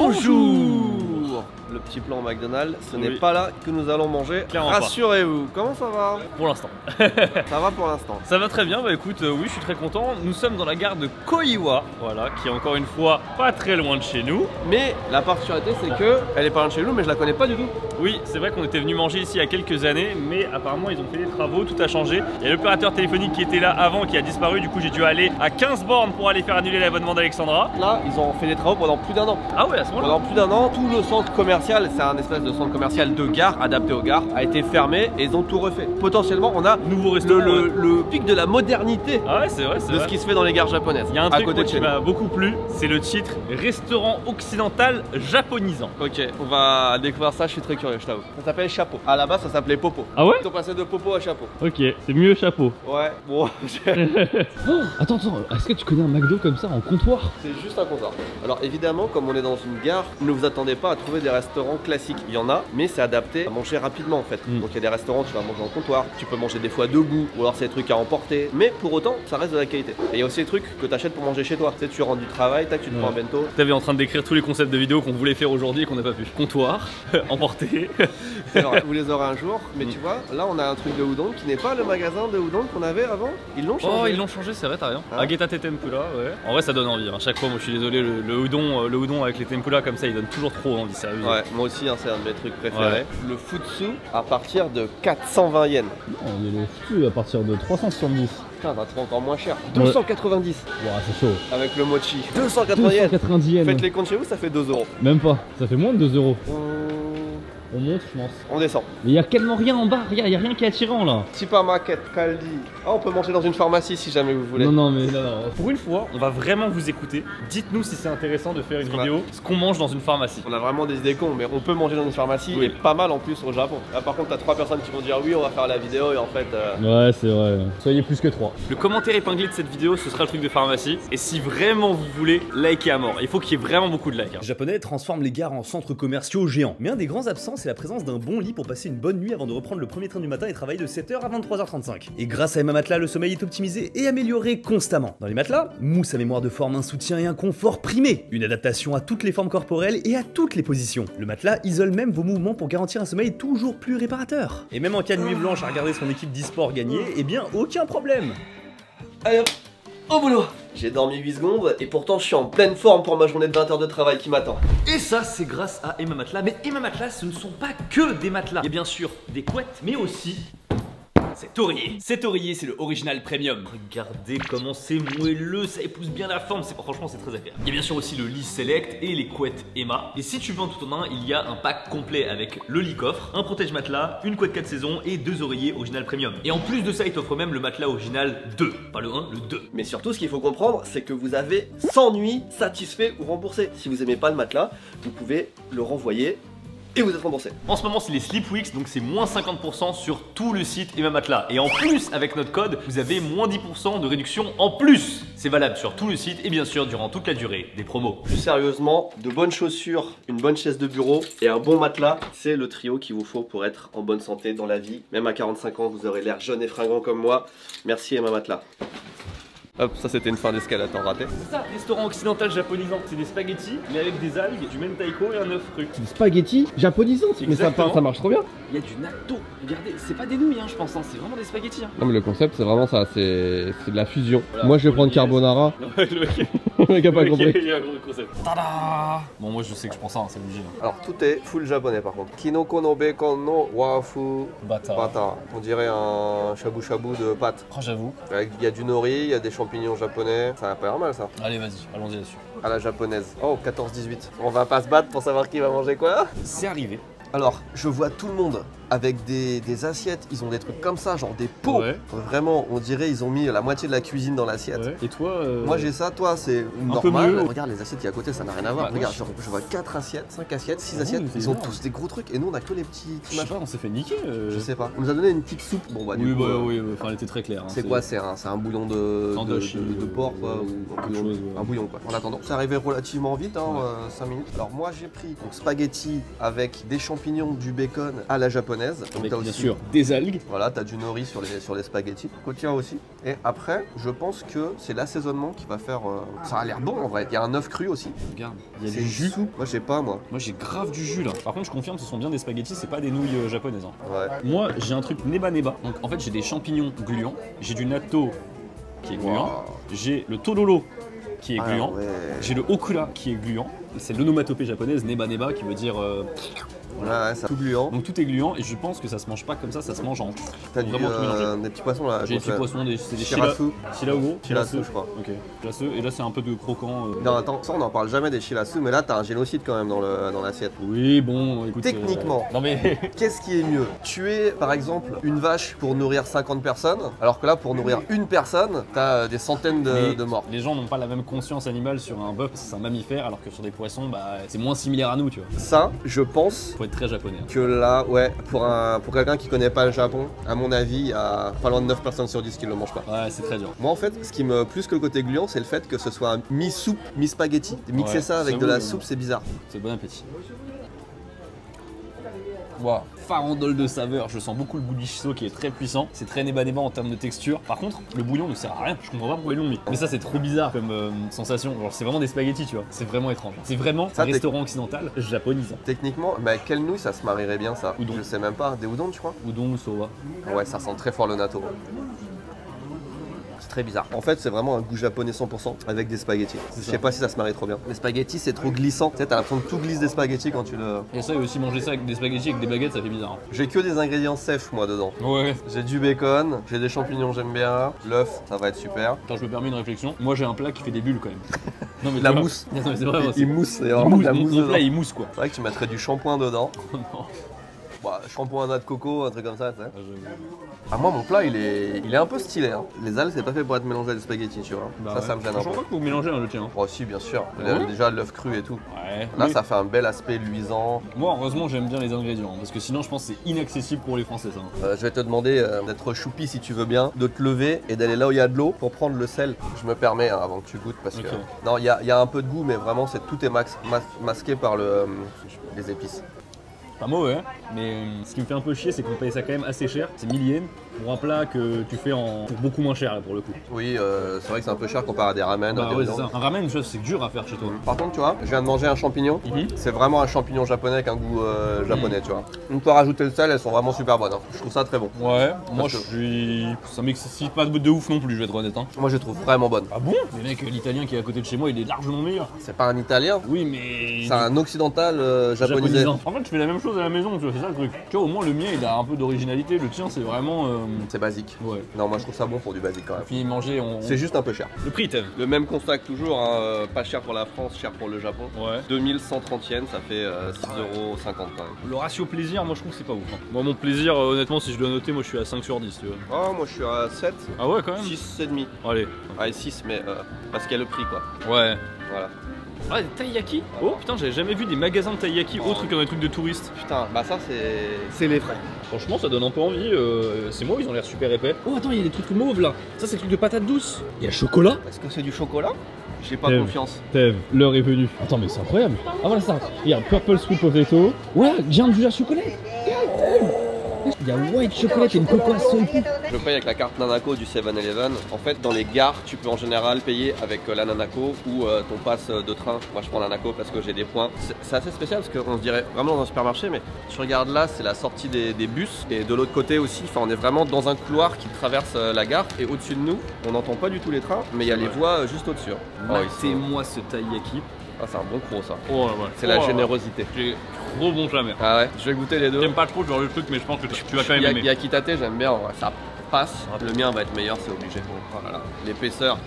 Bonjour. Le petit plan McDonald's, ce n'est pas là que nous allons manger. Rassurez-vous. Comment ça va? Pour l'instant. Ça va pour l'instant. Ça va très bien, bah écoute, oui, je suis très content. Nous sommes dans la gare de Koiwa, voilà, qui est encore une fois pas très loin de chez nous. Mais la particularité, c'est que elle est pas loin de chez nous, mais je la connais pas du tout. Oui, c'est vrai qu'on était venu manger ici il y a quelques années, mais apparemment ils ont fait des travaux, tout a changé. Il y a l'opérateur téléphonique qui était là avant qui a disparu, du coup j'ai dû aller à 15 bornes pour aller faire annuler l'abonnement d'Alexandra. Là, ils ont fait des travaux pendant plus d'un an. Ah ouais, à ce moment-là. Pendant plus d'un an, tout le centre commercial, c'est un espèce de centre commercial de gare, adapté aux gares, a été fermé et ils ont tout refait. Potentiellement, on a nouveau restaurant, le pic de la modernité de ce qui se fait dans les gares japonaises. Il y a un truc qui m'a beaucoup plu, c'est le titre Restaurant occidental japonisant. Ok, on va découvrir ça, je suis très curieux, je t'avoue. Ça s'appelle Chapeau. À la base, ça s'appelait Popo. Ah ouais? Ils sont passés de Popo à Chapeau. Ok, c'est mieux chapeau. Ouais, bon. Oh, attends, est-ce que tu connais un McDo comme ça en comptoir? C'est juste un comptoir. Alors évidemment, comme on est dans une gare, ne vous attendez pas à trouver des restaurants classiques. Il y en a, mais c'est adapté à manger rapidement en fait. Donc il y a des restaurants, tu vas manger en comptoir, tu peux manger des fois debout, ou alors c'est des trucs à emporter. Mais pour autant, ça reste de la qualité. Et il y a aussi des trucs que tu achètes pour manger chez toi. Tu sais, tu rentres du travail, tac, tu te prends un bento. T'avais en train de décrire tous les concepts de vidéos qu'on voulait faire aujourd'hui et qu'on n'a pas pu. Comptoir, emporter. Alors, vous les aurez un jour, mais tu vois, là on a un truc de udon qui n'est pas le magasin de udon qu'on avait avant. Ils l'ont changé. Oh, ils l'ont changé, c'est vrai, t'as raison. Hein? Agetate tempura, ouais. En vrai, ça donne envie. À chaque fois, moi je suis désolé, le udon avec les tempura comme ça, il donne toujours trop envie, sérieux. Ouais, moi aussi, hein, c'est un de mes trucs préférés. Le futsu à partir de 420 yens. Non, mais le fût à partir de 370. Putain, va trouver encore moins cher. 290. Ouah, c'est chaud. Avec le mochi. 280 yens. 290 yens. Faites les comptes chez vous, ça fait 2 euros. Même pas, ça fait moins de 2 euros. On monte, je pense. On descend. Mais il y a tellement rien en bas, regarde, il y a rien qui est attirant là. Supermarket, Caldi. Ah, on peut manger dans une pharmacie si jamais vous voulez. Non. Pour une fois, on va vraiment vous écouter. Dites-nous si c'est intéressant de faire une vidéo ce qu'on mange dans une pharmacie. On a vraiment des idées cons, mais on peut manger dans une pharmacie et pas mal en plus au Japon. Là par contre, t'as 3 personnes qui vont dire oui, on va faire la vidéo et en fait. Ouais, c'est vrai. Soyez plus que 3. Le commentaire épinglé de cette vidéo, ce sera le truc de pharmacie. Et si vraiment vous voulez, likez à mort. Il faut qu'il y ait vraiment beaucoup de likes. Les Japonais transforment les gares en centres commerciaux géants. Mais un des grands absents, c'est la présence d'un bon lit pour passer une bonne nuit avant de reprendre le premier train du matin et travailler de 7h à 23h35. Et grâce à Emma Matelas, le sommeil est optimisé et amélioré constamment. Dans les matelas, mousse à mémoire de forme, un soutien et un confort primé. Une adaptation à toutes les formes corporelles et à toutes les positions. Le matelas isole même vos mouvements pour garantir un sommeil toujours plus réparateur. Et même en cas de nuit blanche à regarder son équipe d'e-sport gagner, eh bien aucun problème. Allez hop, au boulot. J'ai dormi 8 secondes et pourtant je suis en pleine forme pour ma journée de 20 heures de travail qui m'attend. Et ça, c'est grâce à Emma Matelas. Mais Emma Matelas, ce ne sont pas que des matelas. Il y a bien sûr des couettes, mais aussi cet oreiller. Cet oreiller, c'est le original premium. Regardez comment c'est moelleux, ça épouse bien la forme. Franchement, c'est très agréable. Il y a bien sûr aussi le lit select et les couettes Emma. Et si tu veux en tout en un, il y a un pack complet avec le lit coffre, un protège matelas, une couette 4 saisons et 2 oreillers original premium. Et en plus de ça, il t'offre même le matelas original 2. Pas le 1, le 2. Mais surtout, ce qu'il faut comprendre, c'est que vous avez 100 nuits satisfait ou remboursé. Si vous aimez pas le matelas, vous pouvez le renvoyer. Et vous êtes remboursé. En ce moment, c'est les Sleep Weeks, donc c'est moins 50% sur tout le site Emma Matelas. Et en plus, avec notre code, vous avez moins 10% de réduction en plus. C'est valable sur tout le site et bien sûr durant toute la durée des promos. Plus sérieusement, de bonnes chaussures, une bonne chaise de bureau et un bon matelas, c'est le trio qu'il vous faut pour être en bonne santé dans la vie. Même à 45 ans, vous aurez l'air jeune et fringant comme moi. Merci Emma Matelas. Hop, ça c'était une fin d'escalade en raté. C'est ça, restaurant occidental japonisant. C'est des spaghettis, mais avec des algues, du mentaiko et un œuf cru. Des spaghettis japonisants, mais ça marche trop bien. Il y a du natto. Regardez, c'est pas des nouilles, hein, je pense, hein, c'est vraiment des spaghettis. Hein. Non, mais le concept, c'est vraiment ça, c'est de la fusion. Voilà, moi, je vais prendre carbonara. Le mec, le mec a pas compris. Il y a un gros concept. Tada. Bon, moi je sais que je prends ça, hein, c'est obligé. Hein. Alors, tout est full japonais par contre. Kinoko no bacon no wafu bata. On dirait un shabu shabu de pâtes. Oh, j'avoue. Il y a du nori, il y a des champignons japonais. Ça va pas l'air mal ça. Allez, vas-y, allons-y là-dessus. À la japonaise. Oh, 14-18. On va pas se battre pour savoir qui va manger quoi. C'est arrivé. Alors, je vois tout le monde avec des assiettes, ils ont des trucs comme ça, genre des pots. Ouais. Vraiment, on dirait ils ont mis la moitié de la cuisine dans l'assiette. Ouais. Et toi Moi j'ai ça, toi c'est normal. Regarde les assiettes qui à côté, ça n'a rien à voir. Regarde, je vois 4 assiettes, 5 assiettes, 6 assiettes, ils ont tous des gros trucs et nous on a que les petits Je sais pas, on s'est fait niquer. Je sais pas. On nous a donné une petite soupe. Bon bah oui, du coup, oui, enfin elle était très claire. Hein, c'est quoi? C'est un bouillon de porc quoi, ou un bouillon quoi. En attendant, c'est arrivé relativement vite, hein, 5 minutes. Alors moi j'ai pris donc spaghetti avec des champignons champignons, du bacon à la japonaise. Donc Avec t'as bien aussi, sûr des algues. voilà, t'as du nori sur les spaghettis. Côtière aussi. Et après, je pense que c'est l'assaisonnement qui va faire. Ça a l'air bon en vrai. Il y a un œuf cru aussi. Regarde, il y a C'est du une jus. soupe. Moi, je sais pas, moi. Moi j'ai grave du jus là. Par contre, je confirme, ce sont bien des spaghettis, c'est pas des nouilles japonaises. Hein. Ouais. Moi j'ai un truc neba neba. Donc en fait, j'ai des champignons gluants, j'ai du natto qui est gluant, Wow. j'ai le tololo qui est Ah, gluant, ouais. j'ai le okura qui est gluant. C'est l'onomatopée japonaise neba neba qui veut dire. Ouais, ça tout gluant. Donc tout est gluant et je pense que ça se mange pas comme ça se mange en. T'as Faut du, vraiment tout mélanger. des petits poissons là. J'ai des petits Ouais. poissons, c'est des Shirasu. Shirasu. Shirasu, je crois. Ok. Shirasu. Et là c'est un peu de croquant. Non, attends, ça on n'en parle jamais des shirasu, mais là t'as un génocide quand même dans l'assiette. Oui, bon, écoute. Techniquement. Non mais. Qu'est-ce qui est mieux? Tuer par exemple une vache pour nourrir 50 personnes, alors que là pour nourrir une personne, t'as des centaines Mais de morts. les gens n'ont pas la même conscience animale sur un bœuf parce que c'est un mammifère, alors que sur des poissons, bah, c'est moins similaire à nous, tu vois. Ça, je pense Faut être très japonais. Hein. que là, ouais, pour quelqu'un qui connaît pas le Japon, à mon avis, il y a pas loin de 9 personnes sur 10 qui le mangent pas. Ouais, c'est très dur. Moi en fait, ce qui me plus que le côté gluant, c'est le fait que ce soit un mi-soupe, mi-spaghetti. Mixer Ouais, ça avec ça de la oui, soupe, c'est bizarre. C'est bon appétit. Waouh, farandole de saveur, je sens beaucoup le goût du shiso qui est très puissant, c'est très néba-néba en termes de texture. Par contre, le bouillon ne sert à rien, je comprends pas pourquoi ils l'ont mis. Mais ça c'est trop bizarre comme sensation, genre c'est vraiment des spaghettis tu vois, c'est vraiment étrange. C'est vraiment Ça, un restaurant occidental japonisant. Techniquement, mais avec quelle nouille ça se marierait bien ça? Udon. Je sais même pas, des udon tu crois? Udon ou soba. Ouais, ça sent très fort le natto. C'est très bizarre. En fait, c'est vraiment un goût japonais 100% avec des spaghettis. Je sais pas si ça se marie trop bien. Les spaghettis, c'est trop glissant. Tu sais, t'as l'impression que tout glisse des spaghettis quand tu le. Et ça, et aussi manger ça avec des spaghettis avec des baguettes, ça fait bizarre. J'ai que des ingrédients safe moi dedans. Ouais. J'ai du bacon, j'ai des champignons, j'aime bien. L'œuf, ça va être super. Attends, je me permets une réflexion. Moi j'ai un plat qui fait des bulles quand même. Non mais La tu vois- mousse. Non mais c'est vrai, Il mousse, il y a il vraiment mousse, de la mon mousse plat dedans. il mousse quoi. C'est vrai que tu mettrais du shampoing dedans. Oh non. Bah, shampoing à noix de coco, un truc comme ça, tu sais. Ah, j'avoue. Ah, moi, mon plat, il est un peu stylé. Hein. Les algues, c'est pas fait pour être mélangé à des spaghettis, tu vois. Bah ça me gêne un Je peu. crois pas que vous mélangez le tien. Oh, si, bien sûr. Ah ouais Déjà, l'œuf cru et tout. Ouais. Là, Mais ça fait un bel aspect luisant. moi heureusement j'aime bien les ingrédients hein, parce que sinon je pense que c'est inaccessible pour les Français ça. Je vais te demander d'être choupi si tu veux bien, de te lever et d'aller là où il y a de l'eau pour prendre le sel. Je me permets hein, avant que tu goûtes parce que. Ok. Non, il y a un peu de goût, mais vraiment, tout est masqué par les épices. Pas mauvais, mais ce qui me fait un peu chier c'est qu'on paye ça quand même assez cher. C'est 1000 yens pour un plat que tu fais pour beaucoup moins cher là, pour le coup. Oui, c'est vrai que c'est un peu cher comparé à des ramen. Bah des ouais c'est viandes. ça. Un ramen c'est dur à faire chez toi. Par contre, tu vois, je viens de manger un champignon. Mhm. C'est vraiment un champignon japonais avec un goût japonais, tu vois. Une fois rajouter le sel, elles sont vraiment super bonnes. Hein. Je trouve ça très bon. Ouais, moi Parce je que- suis. Ça m'excite pas de ouf non plus, je vais être honnête. Hein. Moi, je les trouve vraiment bonnes. Ah bon? Mais mec, l'italien qui est à côté de chez moi il est largement meilleur. C'est pas un italien, Oui, mais. c'est un occidental japonisé. japonisant. En fait, je fais la même chose à la maison, tu vois, c'est ça le truc. Tu vois, au moins le mien il a un peu d'originalité, le tien c'est vraiment. C'est basique. Ouais. Non, moi, je trouve ça bon pour du basique quand même. Fini de manger, C'est juste un peu cher. Le prix, Tev. Le même constat que toujours, hein, pas cher pour la France, cher pour le Japon. Ouais. 2130 yens, ça fait 6,50€ quand même. Le ratio plaisir, moi je trouve que c'est pas ouf. Hein. Moi, mon plaisir, honnêtement, si je dois noter, moi je suis à 5 sur 10, tu vois. Oh, moi, je suis à 7, Ah ouais, quand même? 6,5. Allez. Ouais, 6, mais parce qu'il y a le prix, quoi. Ouais. Voilà. Ah, des taiyaki? Oh putain, j'avais jamais vu des magasins de taiyaki autres que dans les trucs de touristes. Putain, bah ça, c'est les frais. Franchement, ça donne un peu envie. C'est moi, ils ont l'air super épais. Oh, attends, il y a des trucs mauves là. Ça, c'est le truc de patate douce. Il y a le chocolat. Est-ce que c'est du chocolat? J'ai pas Thème. confiance. Tev, l'heure est venue. Attends, mais c'est incroyable. Ah, voilà ça. Regarde, purple sweet potato. Ouais, giant ginger chocolat. Il y a white chocolate et une cocoa soy. Je paye avec la carte Nanako du 7-Eleven. En fait, dans les gares, tu peux en général payer avec la Nanako ou ton pass de train. Moi, je prends la Nanako parce que j'ai des points. C'est assez spécial parce qu'on se dirait vraiment dans un supermarché, mais tu regardes là, c'est la sortie des bus. Et de l'autre côté aussi, enfin, on est vraiment dans un couloir qui traverse la gare. Et au-dessus de nous, on n'entend pas du tout les trains, mais il y a les voies juste au-dessus. Matez-moi ce taiyaki. Ah, c'est un bon gros ça. Oh, ouais. C'est la générosité. J'ai trop bon jamais. Ah ouais, je vais goûter les deux. J'aime pas trop genre le truc, mais je pense que tu vas quand même aimer. Yakitate, j'aime bien, ouais, ça passe. Le mien va être meilleur, c'est obligé. Oh là là. L'épaisseur,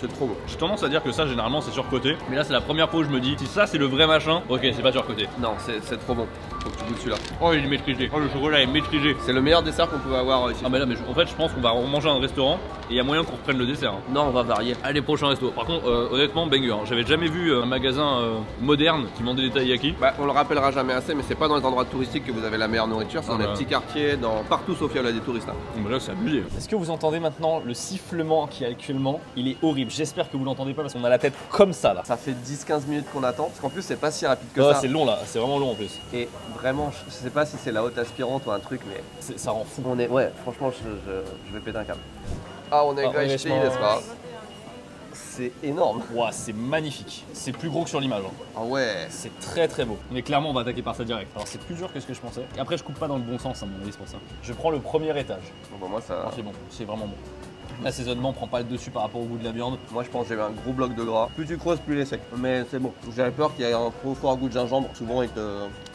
c'est trop beau. J'ai tendance à dire que ça généralement c'est surcoté, mais là c'est la première fois où je me dis si ça c'est le vrai machin, ok c'est pas surcoté. Non, c'est trop bon. Faut que tu goûtes celui-là. Oh il est maîtrisé, oh le chocolat est maîtrisé. C'est le meilleur dessert qu'on pouvait avoir ici. Ah mais là mais en fait je pense qu'on va manger à un restaurant et il y a moyen qu'on reprenne le dessert. Hein. Non, on va varier. Allez prochain resto. Par contre honnêtement banger, hein. J'avais jamais vu un magasin moderne qui vendait des taiyaki. Bah, on le rappellera jamais assez, mais c'est pas dans les endroits touristiques que vous avez la meilleure nourriture, c'est dans Ah les bah. petits quartiers, partout sauf il y a des touristes. Hein. Bon, bah là c'est abusé. Est-ce que vous entendez maintenant le sifflement qui est actuellement? Il est horrible, j'espère que vous l'entendez pas parce qu'on a la tête comme ça là. Ça fait 10-15 minutes qu'on attend, parce qu'en plus c'est pas si rapide que Ah, ça. c'est long là, c'est vraiment long en plus. Et Vraiment, je sais pas si c'est la haute aspirante ou un truc, mais Ça rend fou. on est. Ouais, franchement, je vais péter un câble. Ah, on est Ah, gâché, honnêtement, n'est-ce pas? C'est énorme. Ouah, c'est magnifique. C'est plus gros que sur l'image. Hein. Ah ouais. C'est très très beau. Mais clairement, on va attaquer par ça direct. Alors, c'est plus dur que ce que je pensais. Et après, je coupe pas dans le bon sens, à mon avis, c'est pour ça. Je prends le premier étage. Bon, bah, moi, ça. Ah, c'est bon, c'est vraiment bon. L'assaisonnement prend pas le dessus par rapport au goût de la viande. Moi, je pense que j'ai un gros bloc de gras. Plus tu creuses, plus il est sec. Mais c'est bon. J'avais peur qu'il y ait un trop fort goût de gingembre. Souvent, il te.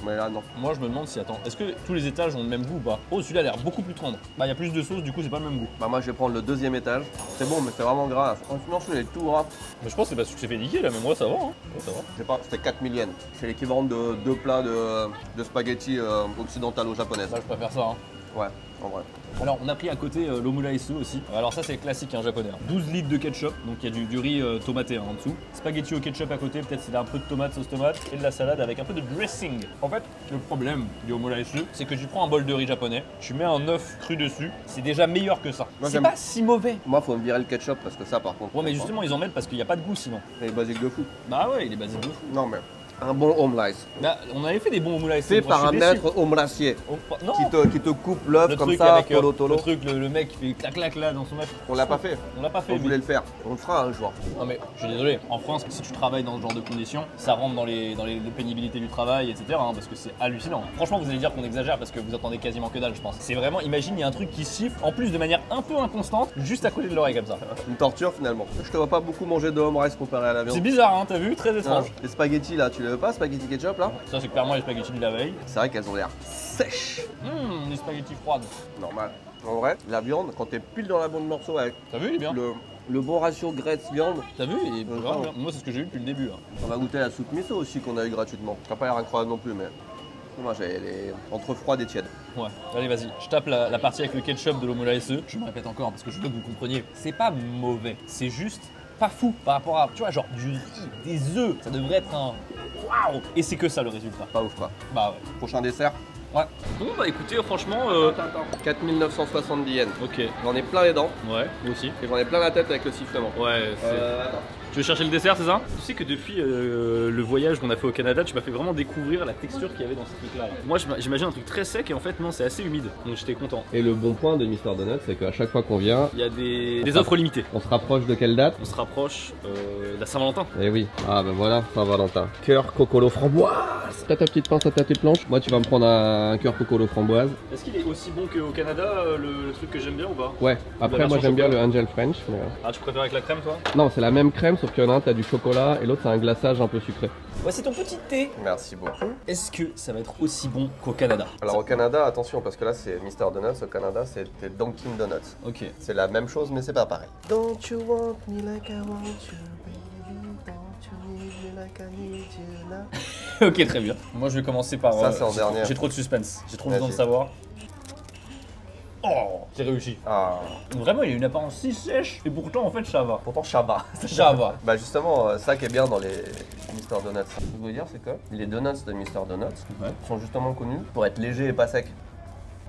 Mais là, non. Moi, je me demande si, attends, est-ce que tous les étages ont le même goût ou pas? Oh, celui-là a l'air beaucoup plus tendre. Bah, il y a plus de sauce, du coup, c'est pas le même goût. Bah, moi, je vais prendre le deuxième étage. C'est bon, mais c'est vraiment gras. Franchement, il est tout gras. Mais je pense que c'est parce que c'est fait niquer là, mais moi, ça va. Hein. Moi, ça va. Je sais pas, c'était 4000 yens. C'est l'équivalent de 2 plats de spaghettis occidentalo-japonaises. Là, je préfère ça. Hein. Ouais, en vrai. Alors, on a pris à côté l'omuraïsu aussi. Alors, ça, c'est classique hein, japonais. 12 litres de ketchup, donc il y a du riz tomaté hein, en dessous. Spaghetti au ketchup à côté, peut-être c'est un peu de tomate, sauce tomate, et de la salade avec un peu de dressing. En fait, le problème du omuraïsu, c'est que tu prends un bol de riz japonais, tu mets un œuf cru dessus, c'est déjà meilleur que ça. Moi, C'est j'aime- pas si mauvais. Moi, faut me virer le ketchup parce que ça, par contre. Ouais, mais justement, ils en mettent parce qu'il n'y a pas de goût sinon. C'est basique de fou. Bah ouais, il est basique de fou. Non, mais un bon omurice. Bah, on avait fait des bons omuraïsu. Fait moi, par je un suis déçu. maître omuracier Non, qui te coupe l'œuf le comme truc ça, avec tolo tolo. le truc, le mec qui fait clac clac là dans son œuf. On l'a pas fait. On l'a pas fait. On mais- voulait le faire. On le fera un jour. Non mais je suis désolé, en France, si tu travailles dans ce genre de conditions, ça rentre dans les pénibilités du travail, etc. hein, parce que c'est hallucinant. Franchement, vous allez dire qu'on exagère parce que vous entendez quasiment que dalle, je pense. C'est vraiment, imagine, il y a un truc qui siffle, en plus de manière un peu inconstante, juste à côté de l'oreille comme ça. Une torture finalement. Je te vois pas beaucoup manger de omurice comparé à la C'est viande. bizarre, hein, t'as vu? Très Hein, étrange. les spaghettis là, tu les veux pas, spaghetti ketchup là? Ça, c'est clairement les spaghettis de la veille. C'est vrai qu'elles ont l'air sèches. Les spaghettis froides. Normal. En vrai, la viande, quand t'es pile dans la bonne morceau avec T'as vu, il est bien. le bon ratio graisse-viande, T'as vu? Il est vraiment bien. Moi, c'est ce que j'ai eu depuis le début. Hein. on va goûter la soupe miso aussi qu'on a eu gratuitement. Ça n'a pas l'air incroyable non plus, mais moi j'ai les entre froide et tiède. Ouais, allez vas-y, je tape la partie avec le ketchup de l'omuraïsu. Je me répète encore parce que je veux que vous compreniez. C'est pas mauvais, c'est juste pas fou par rapport à, tu vois, genre du riz, des œufs. Ça devrait être un waouh. Et c'est que ça le résultat. Pas ouf quoi. Bah ouais. Prochain dessert, Ouais. Bon bah écoutez, franchement, 4970 yens. ok. J'en ai plein les dents Ouais, moi aussi. et j'en ai plein la tête avec le sifflement. Ouais, Attends. Tu veux chercher le dessert, c'est ça? Tu sais que depuis le voyage qu'on a fait au Canada, tu m'as fait vraiment découvrir la texture qu'il y avait dans ce truc-là. Moi, j'imagine un truc très sec et en fait, non, c'est assez humide. Donc j'étais content. Et le bon point de Mr Donut, c'est qu'à chaque fois qu'on vient, Il y a des offres limitées. on se rapproche de quelle date? On se rapproche de la Saint-Valentin. Eh oui. Ah ben voilà, Saint-Valentin. Cœur cocolo framboise. T'as ta petite pince à ta petite planche. Moi tu vas me prendre un cœur cocolo framboise. Est-ce qu'il est aussi bon qu'au Canada, le truc que j'aime bien ou pas? Ouais. Après La moi version j'aime bien le chocolat. Angel French. Mais... Ah, tu préfères avec la crème, toi? Non, c'est la même crème sauf qu'il y en a un t'as du chocolat et l'autre c'est un glaçage un peu sucré. Voici ton petit thé. Merci beaucoup. Est-ce que ça va être aussi bon qu'au Canada? Alors au Canada, attention parce que là c'est Mr Donuts. Au Canada c'était Dunkin Donuts. Ok. C'est la même chose mais c'est pas pareil. Don't you want me like I want you, baby? Don't you need me like I need you now? Ok, très bien. Moi, je vais commencer par. Ça, c'est en dernier. J'ai trop de suspense. J'ai trop Vas-y. besoin de savoir. Oh, j'ai réussi. Ah. Vraiment, il a une apparence si sèche et pourtant, en fait, ça va. Pourtant Shabba. Ça va. Bah justement, ça qui est bien dans les Mr Donuts. Ce que je veux dire, c'est que les donuts de Mr Donuts Ouais. sont justement connus pour être légers et pas secs.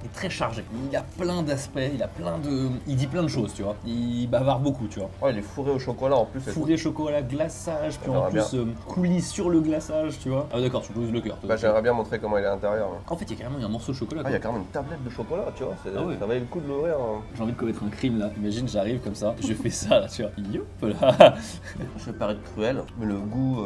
Il est très chargé. Il a plein d'aspects, il a plein de. Il dit plein de choses, tu vois. Il bavarde beaucoup, tu vois. Ouais, il est fourré au chocolat en plus. et tout. Fourré Ah, chocolat, glaçage, puis en J'aimerais plus coulis sur le glaçage, tu vois. Ah d'accord, tu poses le cœur. toi. Bah j'aimerais bien montrer comment il est à l'intérieur. En fait, il y a carrément un morceau de chocolat. Ah, il y a quoi. carrément une tablette de chocolat, tu vois. Ah ouais. Ça valait le coup de l'ouvrir. Hein. J'ai envie de commettre un crime là. Imagine, j'arrive comme ça, je fais ça là, tu vois. Youp là. Je vais paraître cruel, mais le goût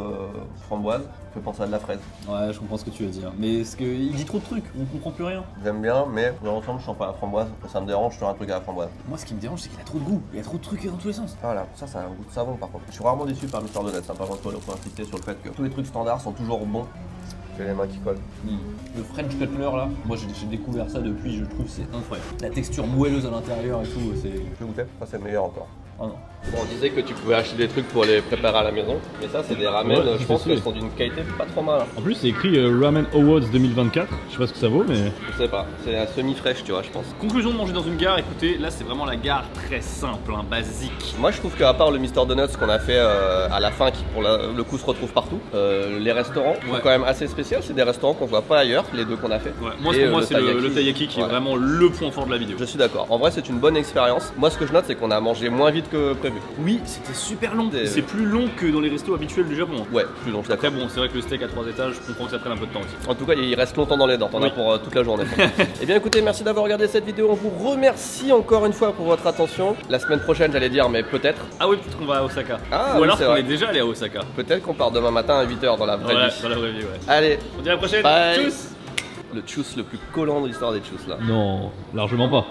framboise fait penser à de la fraise. Ouais, je comprends ce que tu veux dire. Mais est-ce qu'il dit trop de trucs, on comprend plus rien. J'aime bien, mais dans l'ensemble, je sens pas la framboise. Ça me dérange sur un truc à la framboise. Moi, ce qui me dérange, c'est qu'il a trop de goût. Il y a trop de trucs dans tous les sens. Voilà, ça a un goût de savon par contre. Je suis rarement déçu par Mr Donuts. Par contre, il faut insister sur le fait que tous les trucs standards sont toujours bons. J'ai les mains qui collent. Le French Cutler là, moi j'ai découvert ça depuis, je trouve c'est incroyable. La texture moelleuse à l'intérieur et tout, c'est. Je vais goûter. Ça, c'est meilleur encore. Oh non. Bon, on disait que tu pouvais acheter des trucs pour les préparer à la maison, mais ça c'est des ramen, Ouais, je pense c'est qu'elles sûr. sont d'une qualité pas trop mal. En plus, c'est écrit Ramen Awards 2024. Je sais pas ce que ça vaut, mais. Je sais pas, c'est un semi-fraîche tu vois je pense. Conclusion de manger dans une gare, écoutez, là c'est vraiment la gare très simple, hein, basique. Moi je trouve qu'à part le Mr Donuts qu'on a fait à la fin qui pour le coup se retrouve partout, les restaurants sont Ouais. quand même assez spéciaux, c'est des restaurants qu'on voit pas ailleurs, les deux qu'on a fait. Ouais, moi, Et, pour moi le c'est le taiyaki. taiyaki qui est Ouais. vraiment le point fort de la vidéo. Je suis d'accord, en vrai c'est une bonne expérience. Moi ce que je note c'est qu'on a mangé moins vite vite que prévu. Oui, c'était super long. Des- C'est plus long que dans les restos habituels du Japon. Ouais, plus long, je suis d'accord. Après bon, c'est vrai que le steak à 3 étages, je comprends que ça prenne un peu de temps aussi. En tout cas, il reste longtemps dans les dents, t'en as Oui. pour toute la journée. Eh bien écoutez, merci d'avoir regardé cette vidéo, on vous remercie encore une fois pour votre attention. La semaine prochaine, j'allais dire, mais peut-être. Ah oui, peut-être qu'on va à Osaka. Ah, Ou oui, alors c'est qu'on vrai. est déjà allé à Osaka. Peut-être qu'on part demain matin à 8h dans la vraie Voilà, vie. dans la vraie vie, ouais. Allez, On se dit à la prochaine. Bye. Tchuss. le tchuss le plus collant de l'histoire des tchuss là. Non, largement pas.